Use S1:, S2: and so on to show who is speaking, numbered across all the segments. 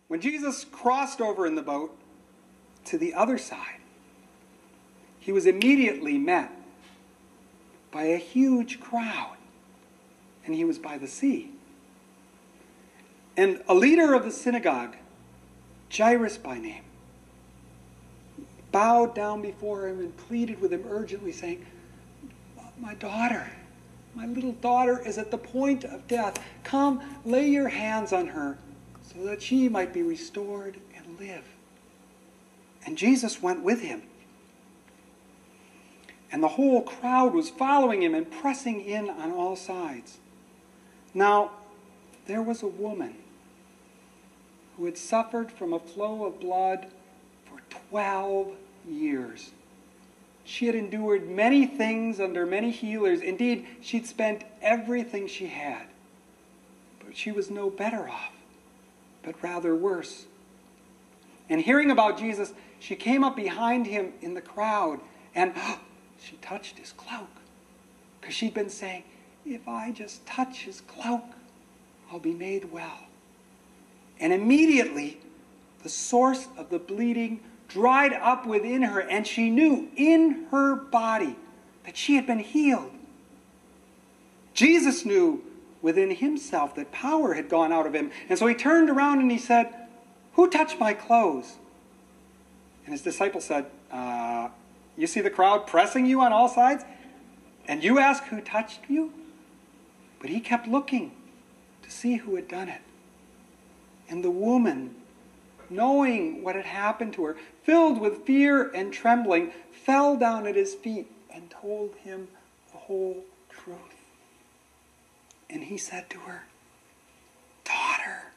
S1: when Jesus crossed over in the boat to the other side, he was immediately met by a huge crowd, and he was by the sea. And a leader of the synagogue, Jairus by name, bowed down before him and pleaded with him urgently, saying, "My daughter, my little daughter is at the point of death. Come, lay your hands on her so that she might be restored and live." And Jesus went with him. And the whole crowd was following him and pressing in on all sides. Now, there was a woman who had suffered from a flow of blood for 12 years. She had endured many things under many healers. Indeed, she'd spent everything she had. But she was no better off, but rather worse. And hearing about Jesus, she came up behind him in the crowd, and she touched his cloak. Because she'd been saying, "If I just touch his cloak, I'll be made well." And immediately, the source of the bleeding dried up within her, and she knew in her body that she had been healed. Jesus knew within himself that power had gone out of him. And so he turned around and he said, "Who touched my clothes?" And his disciples said, "You see the crowd pressing you on all sides? And you ask who touched you?" But he kept looking to see who had done it. And the woman, knowing what had happened to her, filled with fear and trembling, fell down at his feet and told him the whole truth. And he said to her, "Daughter,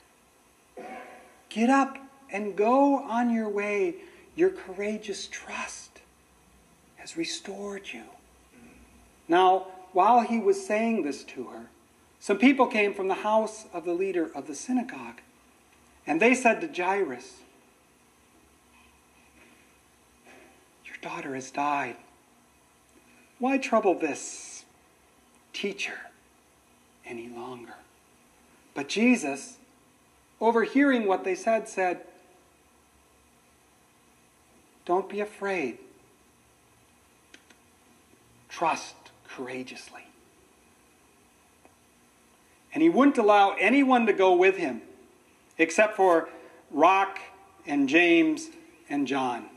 S1: get up and go on your way. Your courageous trust has restored you." Now, while he was saying this to her, some people came from the house of the leader of the synagogue. And they said to Jairus, "Your daughter has died. Why trouble this teacher any longer?" But Jesus, overhearing what they said, "Don't be afraid. Trust courageously." And he wouldn't allow anyone to go with him, except for Rock and James and John.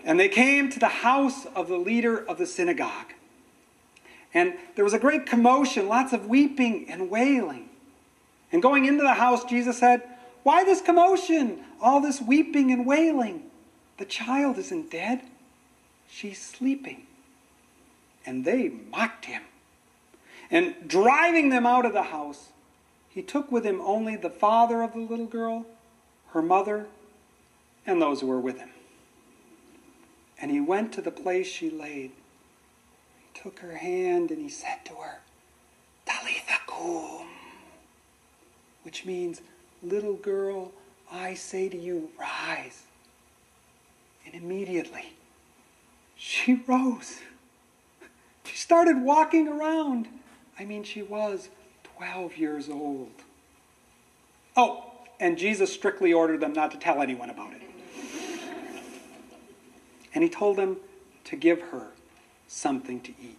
S1: And they came to the house of the leader of the synagogue. And there was a great commotion, lots of weeping and wailing. And going into the house, Jesus said, "Why this commotion? All this weeping and wailing? The child isn't dead. She's sleeping." And they mocked him. And driving them out of the house, he took with him only the father of the little girl, her mother, and those who were with him. And he went to the place she laid. He took her hand and he said to her, "Talitha-cum," which means, "Little girl, I say to you, rise." And immediately, she rose. She started walking around. She was 12 years old. Oh, and Jesus strictly ordered them not to tell anyone about it. And he told them to give her something to eat.